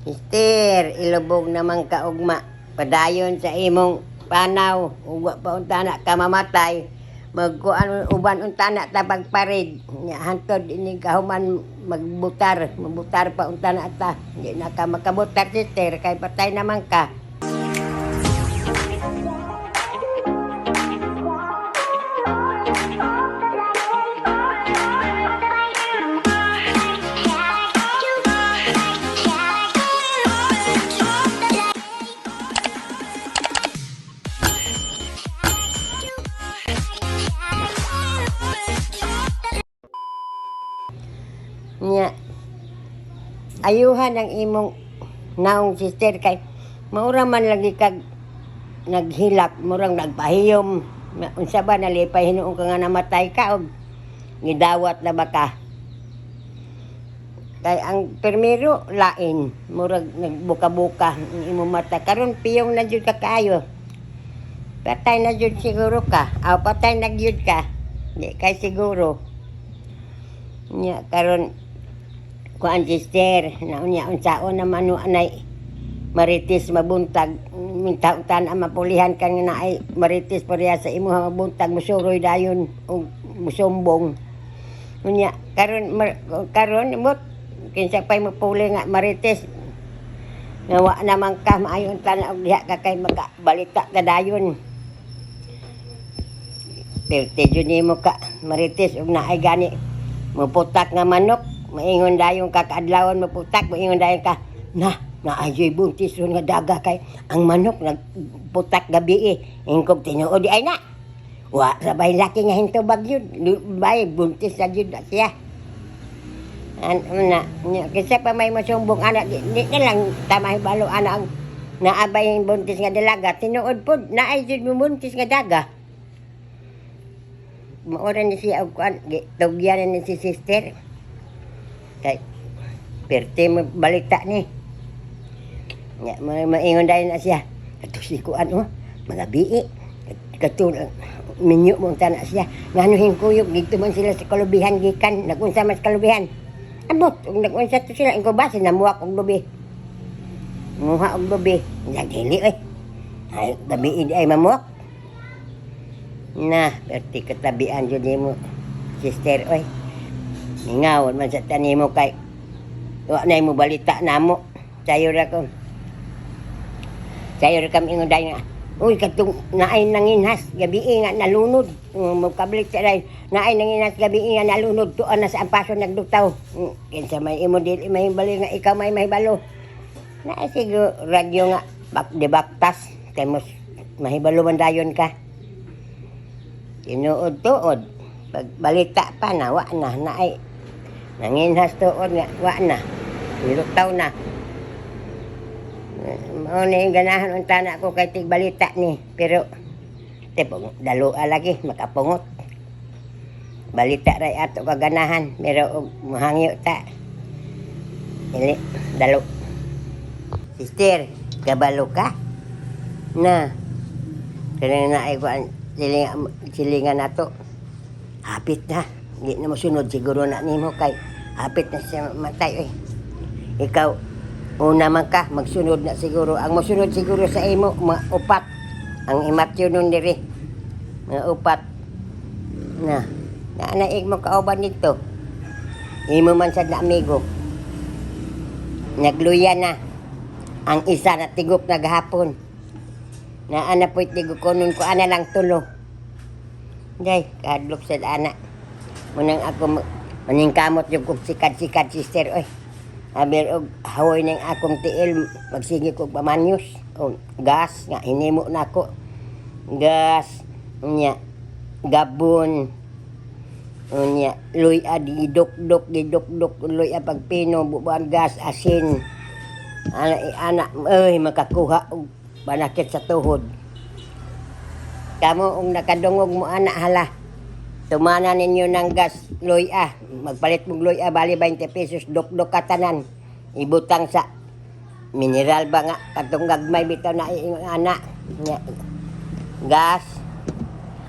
Mister, ilubog naman ka ugma. Padayon sa imong panaw. Ugwa pa unta na ka mamatay. Magkuan uban unta na ta pagparid. Nya hantod ini kahuman magbutar. Mabutar pa unta na ta. Di na ka makabutar sister kay patay naman ka. Nya ayuhan ang imong naong sister kay maura man lagi kag naghilak murang nagpahiyom unsa ba nalipay hinuon ka nga namatay ka og gidawat na baka kay ang permero lain murag nagbuka-buka ang imong mata karon piyong na jud ka kaayo patay na jud siguro ka aw patay na jud ka di kay siguro nya karon kuan sister naunya unsaon naman no anay maritis mabuntag mintaon ang mapulihan kan nga naay maritis pareha sa imo mabuntag musuroy dayon og musumbong unya karon mot kinsa pay mapuli nga maritis nawa naman ka maayon ta og diha ka kay magabalita ka dayon perte jud nimo ka maritis og naay gani maputak nga manok maingon dayon ka kaadlawon maputak maingon dayon ka naayoy buntis ron nga daga kay ang manok nagputak gabi ingkog tinuod di ay na wa sabay laki nga hinto bagyod bay buntis sa jud siya na kasi pa may masumbong anak di na lang tamay balo anak ang naabay yung buntis nga dalaga tinuod pod naay jud mo buntis nga daga maura ni siya og kuan tugyan ni si sister kay perte mo balita ni nya maingon dayon na siya ato si kuan magabi katulad minyo mo tana siya nganuhin kuyog dito man sila sa kalubihan gikan nagunsa mas kalubihan abot ug nagunsa to sila ingko base namuwak og lubi muha og lubi nya dili ay gabi ay mamuwak na perte katabian jud nimo sister ngawon man sa tanimo kay wa na mo balita namo sayo ra kami ingon dayon uy katong naay nanginhas gabi nga nalunod magkabalik sa ray naay nanginhas gabi nga nalunod tuan na sa ampaso nagdutaw kinsa may imo dili may bali nga ikaw may mahibalo na siguro radyo nga baktas kay mos mahibalo man dayon ka tinuod-tuod pag balita pa na wa na naay nanginhas tuod nga wa na nilutaw na mao na yung ganahan unta na ako kay tigbalita ni pero tepong daloa lagi makapungot balita ray ato kaganahan pero mahangyo ta dili dalo sister kabalo ka na kanang naay kuan silingan nato hapit na di na mosunod siguro na nimo kay hapit na siya matay ikaw una man ka magsunod na siguro ang mosunod siguro sa imo mga upat ang imatyo nun diri mga upat na naanaig mo kauban nito imo man sad na amigo nagluya na ang isa na tigup na gahapon na ana po'y tigukonon ko ana lang tulo day kadlok sad ana munang ako maningkamot yung kong sikat sister aber og hawoy ning akong tiil magsige kog pamanyos o gas nga hinimo nako gas nya gabon unya luy gidok luy pagpino bubuan gas asin anak makakuha og banakit sa tuhod kamo ug nakadungog mo anak hala tumana ninyo ng gas loya magpalit mong loya bali 20 pesos dok katanan ibutang sa mineral ba nga katong gagmay bitaw na anak gas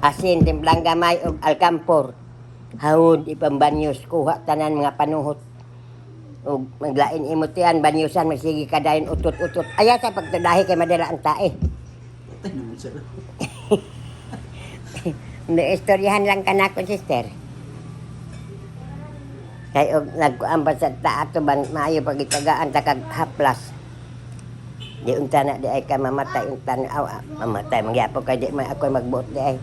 asin timplang gamay og alkampor hawod ipambanyos kuha tanan mga panuhot O maglain imutian, banyusan, magsigi kadayon utot-utot. Aya sa pagtudahi kay madala ang tae. Patay naman sila. Hindi, istoryahan lang ka na ako, sister. Kaya nagkuan pa sa taato, maayo pagitagaan, takag haplas. Di unta na di ay ka mamatay, unta na, mamatay, mangyapo ka di may ako'y magbuot di ay.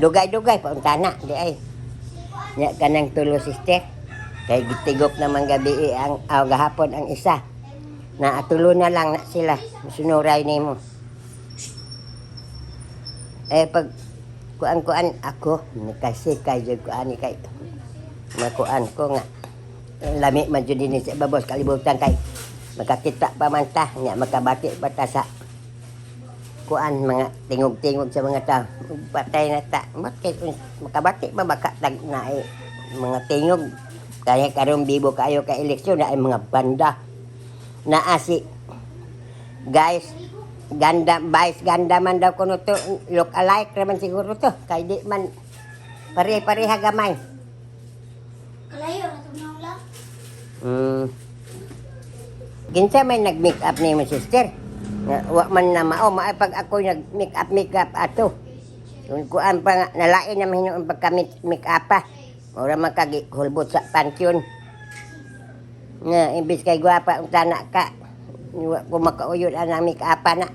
Dugay-dugay pa, unta na, di ay. Nya ka ng tulo, sister. Kay gitigop naman gabi ang gahapon ang isa. Na tulo na lang na sila. Sunuray nimo. Pag kuan ako, nikasikay jud kuan ni kay makuan ko nga. Lami man jud dinhi sa babos kalibutan kay makakita pa man ta nya makabati pa ta sa kuan mga tingog-tingog sa mga tao. Patay na ta. Makabati pa baka tag na mga tingog. Kaya karong bibo kayo ka eleksyon na ay mga banda na asi guys vice ganda man daw kuno to look alike naman siguro to kay di man pare-pareha gamay. Kalayo na tumang lang. Kinsa may nag-make up ni mo sister? Wa man na mao pag ako nag-make up ato. Kung kuan pa nga nalain na mahinoon pagka-make up pa. Ora makagi hulbot sa pansyon. Nga imbis kay gwapa unta na ka. Wa ko makauyod ang make up na.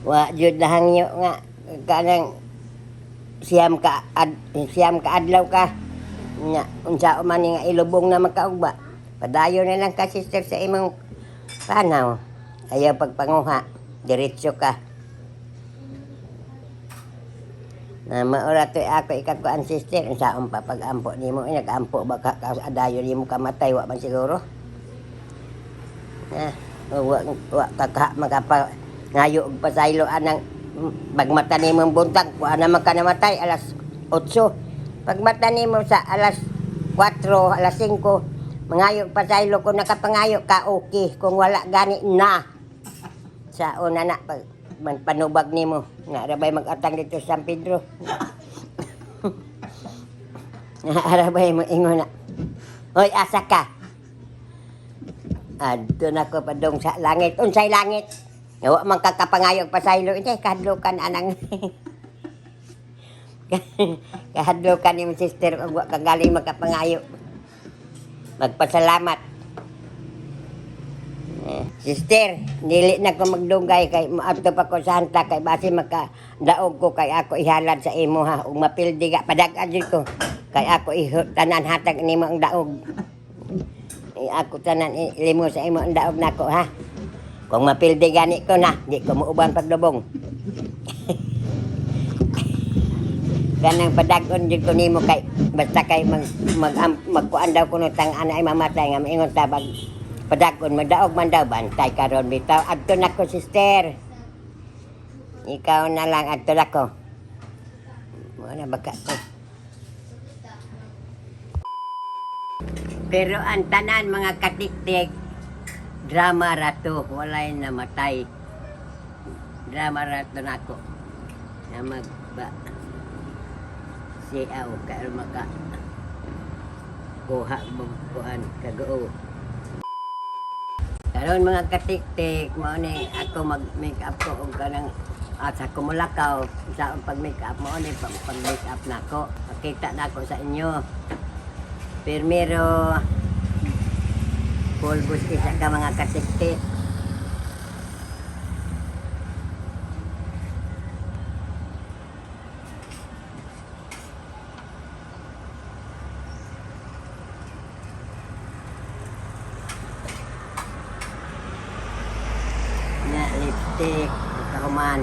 Wa jud lahangyo nga kanang siyam ka adlaw ka. Nya unsa man nga ilubong na makaugba. Padayon na lang ka sister sa imong panaw. Ayaw pagpanguha, diretso ka. Na maura to ako ikakuan sister, unsaon pa pag-ampo nimo, nag-ampo ba ka adayon nimo kamatay wa man siguro. Wa ka magapa ngayo og pasaylo anang pagmata nimo buntag, wa naman ka namatay alas 8. Pagmata nimo sa alas 4, alas 5, mangayo pasaylo ko nakapangayo ka okay, kung wala gani na. Sa una na pag panubag nimo nga arabay mag-atang dito sa San Pedro. Nga arabay mo ingon na. Hoy asa ka? Adto na ko padong sa langit. Unsay langit? Wa man kakapangayog pasaylo intay kahadlokan anang. Kahadlokan ni sister ug wa ka galing makapangayo. Magpasalamat. Sister, dili na ko magdungay kay maadto pa ko sa hanta kay base makadaog ko kay ako ihalad sa imo ha ug mapildi ka padag-ad ko kay ako tanan hatag nimo ang daog. Ako tanan limo sa imo ang daog nako ha. Kung mapildi gani ko na, di ko muuban pagdubong. Ganang padag-on jud ko nimo kay basta kay magkuan daw kuno tang ana ay mamatay nga maingon tabag padakon magdaog man daw bantay karon bitaw adto nako sister. Ikaw na lang adto nako. Mo na baka to. Pero ang tanan mga katiktik drama rato walay namatay. Drama rato nako. Na magba siaw kay maka kuha mo kuan kagoo. Karon mga katiktik, mao ni ako mag-make up ko og kanang sa kumulakaw sa pag-make up mao ni pag-make up nako. Makita nako sa inyo. Primero pulbos isa ka mga katiktik. Lipstick, kahuman.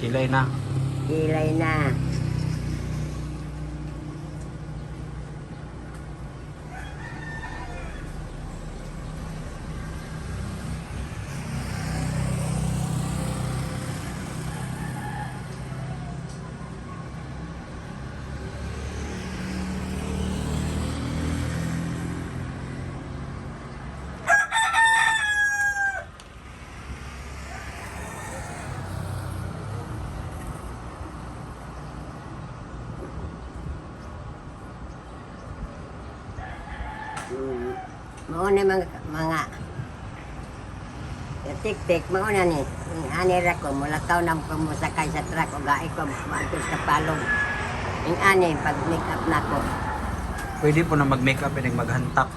Kilay na. Kilay na. Mauna mga tik-tik, mauna ni. Yung anira ko, mulakaw na ko musakay sa truck o gai ko, maantos ka palong. Yung ani, pag make up na ko. Pwede po na mag-makeup and maghantak.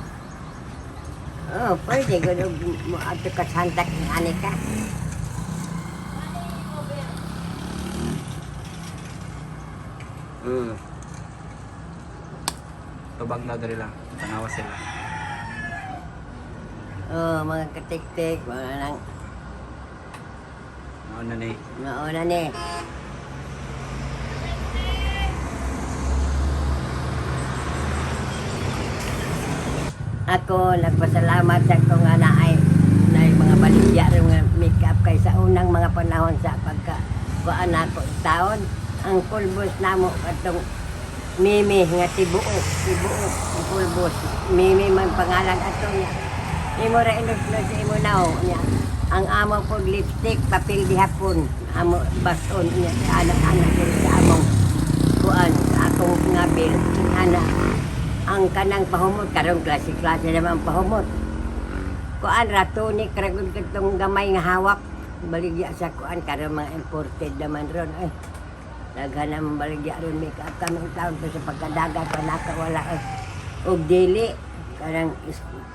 Oo, pwede. Kung ato ka sa hantak, yung ani ka. Tubag na dali lang. Tanawa sila. Oo, mga katik-tik, mga nang Ano na mauna ni. Ako, nagpasalamat sa ko nga na mga baligya rin nga make-up kay sa unang mga panahon sa kuan ako taon. Ang pulbos namo katong Mimi nga tibuok, ang pulbos. Mimi man pangalan ato niya. Imo ra iluslo sa imo naw niya. Ang amo pag lipstick papel di hapon. Amo bason niya sa anak-anak din sa among kuan sa akong ngabil. Ana ang kanang pahumot karon klase-klase naman ang pahumot. Kuan rato ni kragod katong gamay nga hawak. Baligya sa kuan karon mga imported naman ron ay. Daghan ang baligya ron make-up kami taon to sa pagkadagat pa nakawala ay. Og dili kanang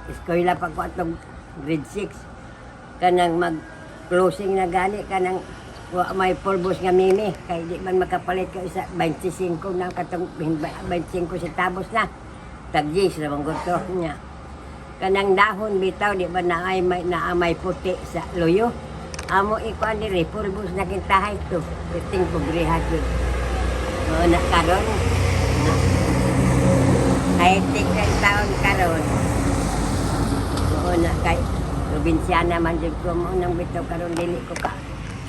eskwela pa ko atong grade 6 kanang mag closing na gani kanang wa may pulbos nga mimi kay di man makapalit ka isa 25 na katong 25 centavos na tag 10 ra man gud to nya kanang dahon bitaw di ba naamay puti sa loyo amo ikuan diri pulbos na kintahay to ting pugriha jud na karon ay tigay taon karon na kay probinsyana man jud ko mo nang bitaw karon dili ko ka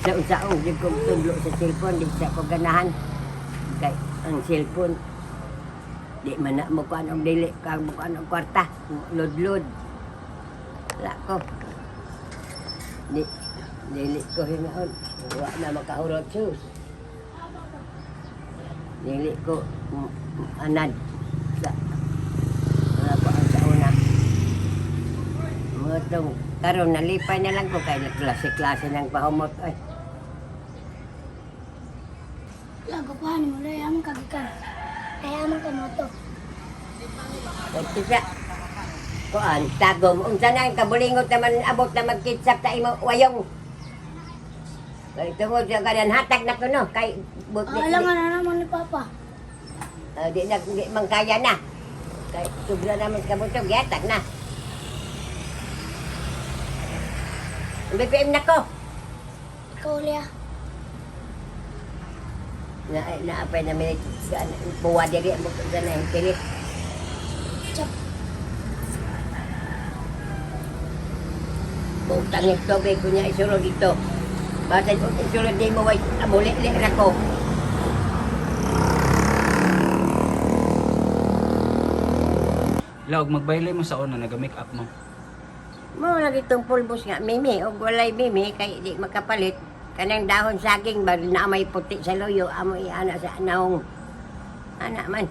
sa usaong jud ko tudlo sa cellphone di sa ko ganahan kay ang cellphone di man na mo kuan og dili ka mo kuan og kwarta load la ko dili ko hinaon wa na makahurot sus dili ko anad sa ako ang sa una mga itong karon nalipay na lang ko kay klase-klase ng pahumot ay Lago pa ni mo rin, amang kagikan. Kaya amang kamoto. ito siya kuan tagom unsa na ang kabulingot naman abot na magkitsap ta imo wayong kay tungod sa kanan hatag na ko no kay Alangan na naman ni Papa. di man kaya na kay sobra naman kabutog yatag na BPM na ko Ikaw, Lia. naapay na may buwa diri mo sa na pilit Chap. butang ito be kunya isulod dito basta isulod di mo way amuli-li ra ko Laog magbaylay mo sa una naga-makeup mo. mo lagi itong pulbos nga mimi o walay mimi kay di makapalit kanang dahon saging ba na may puti sa loyo amo iana sa naong ana man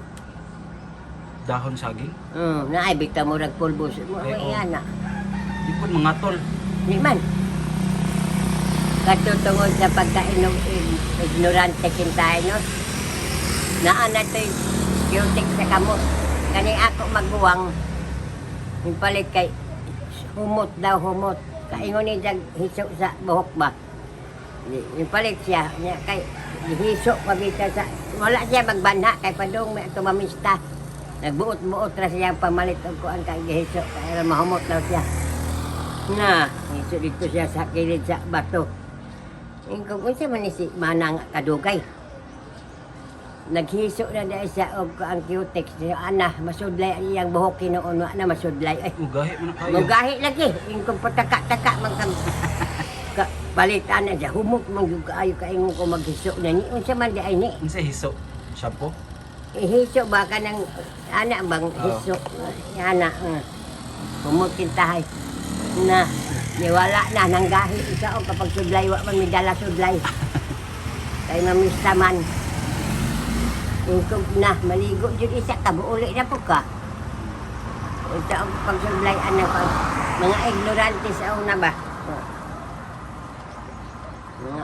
Dahon saging. naay bitaw mo rag pulbos mo Ay, oo. iana Di po mga tol. di man katutungod sa pagkainom ignorante kintahay no naana to'y cutic sa kamot kaning ako magbuwang yung palit kay humot daw humot kaingon ni jag hiso sa buhok ba yung palit siya niya kay hiso pagita sa wala siya magbanha kay padung may tumamista nagbuot-buot ra siya pamalit og kuan kay gihiso kay mahumot daw siya na hiso dito siya sa kilid sa bato Ingkong unsa man ni si Manang kadugay. Naghiso na dahil siya og ang cutex niya ana masudlay ang iyang buhok kinuon wa na masudlay ay Mugahi man na kayo. mugahi lagi ingkong pataka-taka man kang palitan na siya humok man gyud kaayo kaingon ko maghiso na ni unsa man di ay ni Unsa hiso? Shampoo? ihiso ba ka ng ana bang hiso ana humok kintahay na niwala na nang gahi isa o kapag sudlay wa man midala sudlay kay mamista man ingkog na maligo jud isa ka buuli na po ka ito ang pagsudlayan ng mga ignorante sa una ba mga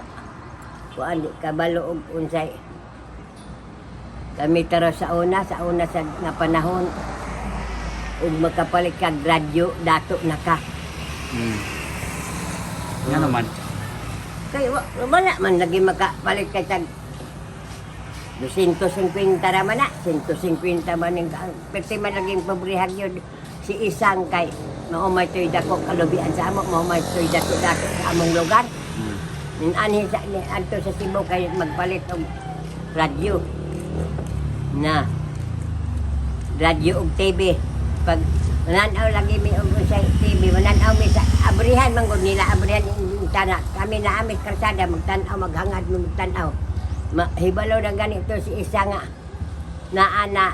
kuan di kabalo og unsay kami tara sa una sa nga panahon ug makapalit kag radyo dato na ka Nga naman. kay wala man lagi makapalit kay tag 250 raman na 150 man ning perti man laging pobrehag yun si isang kay mao may toy dako kalubian sa amo mao may toy dako sa among lugar anhi sa ni adto sa Cebu kay magpalit og radyo na radyo og TV pag mananaw lagi mi og sa TV mananaw mi sa abrihan man gud nila abrihan yung tana kami na amit kalsada magtan-aw maghangad mo magtan-aw hibalo na ganito si isa nga na ana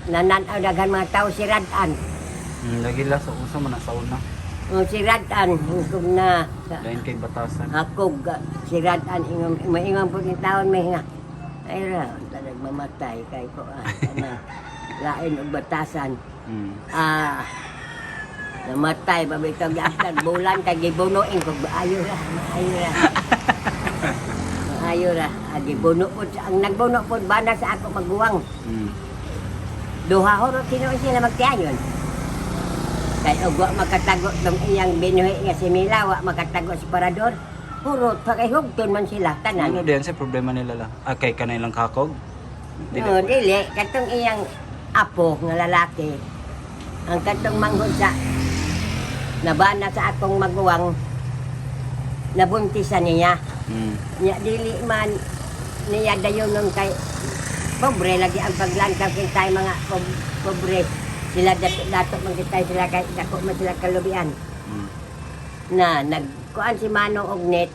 nananaw daghan mga tao si Radan Lagi la sa usa man na sa una. o si Radan kung na Lain kay batasan. ako si Radan maingon po ni taon may nga ay ra talag mamatay kay ko na lain og batasan namatay babitag yatag bulan kay gibunuin ko ayo ra ayo ra gibuno po ang nagbuno po bana sa ako magguwang duha horo sino sila magtiayon kay ugwa makatago tong iyang binuhi nga si Mila wa makatago si Parador puro pakihugton man sila tanan Ano din sa problema nila la? Kay kanay lang kakog? dili katong iyang apo nga lalaki ang katong manghod sa nabana sa akong maguwang nabuntisan niya nya dili man niya dayon nung kay pobre lagi ang paglangkaw kay mga pobre sila dato man kitay sila kay dako man sila kalubian na nagkuan si Manong og net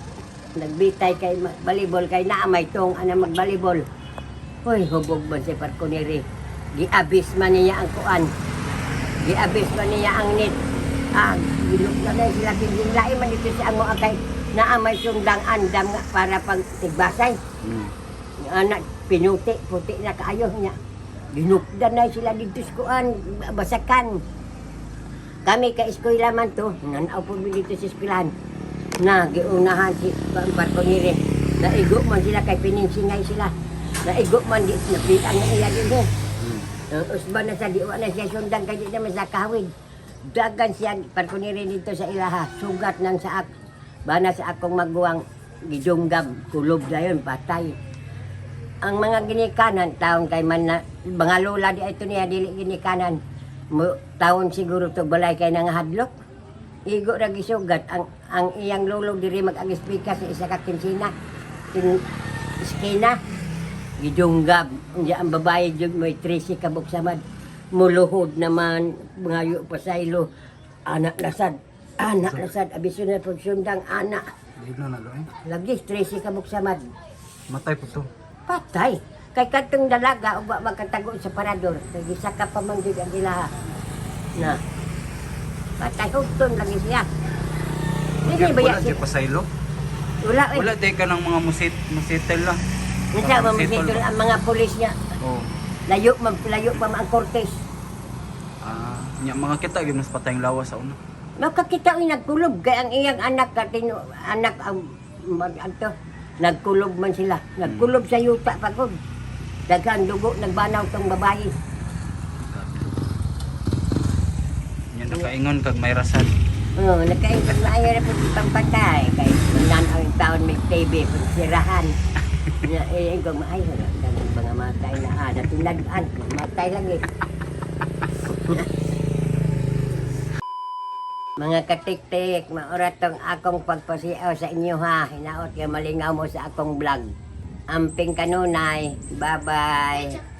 nagbitay kay balibol kay naa may tong ana magbalibol hoy hubog man si Parconeri giabis man niya ang kuan giabis man niya ang net gilok na dahil sila tingilai man dito si Ango kay naa may sundang andam nga para pag tigbasay anak pinuti puti na kaayo niya ginukdan na sila dito sa kuan basakan kami ka eskwela man to nanaw po dito sa eskwelahan na giunahan si Parconeri naigo man sila kay pininsingay sila naigo man di napitan na iya din usban na sa diwa na siya sundan kay di naman sa kahawig dagan siya Parconeri dito sa ilaha sugat nang sa bana sa akong maguwang gidunggab kulob dayon patay ang mga ginikanan taon kay man na mga lola di ito niya dili ginikanan taon siguro to balay kay nang hadlok igo ra gisugat ang iyang lolo diri mag-agispika sa isa ka kinsina iskina gidunggab unya ang babae jud may 13 ka buksamad muluhod naman ngayo pasaylo anak nasad abiso na pagsundang anak Di na nalo eh. lagi 13 ka buksamad Matay po to. patay kay katong dalaga ug wa magkatago sa parador kay gisaka pa man gyud ang ilaha na patay hugton lagi siya dili ba Wala siya di pasaylo? wala Wala di ka ng mga musitel lang. Minsan mamamitol ang mga pulis niya Oh. layo pa ang Cortez Nya mga kita gyud mas patayng lawas sa una. makakita uy nagkulob kay ang iyang anak anak ang adto nagkulob man sila nagkulob sa yuta pagod daghang dugo nagbanaw tong babae Nya nakaingon kag may rasan. nagkaingat na ayaw na po itang patay kay nan ang taon may TV pag sirahan ko maayo na mga matay na natulagan matay lang Mga katik-tik, maura tong akong pagpasiyaw sa inyo ha. Hinaot kay malingaw mo sa akong vlog. Amping kanunay. Bye-bye.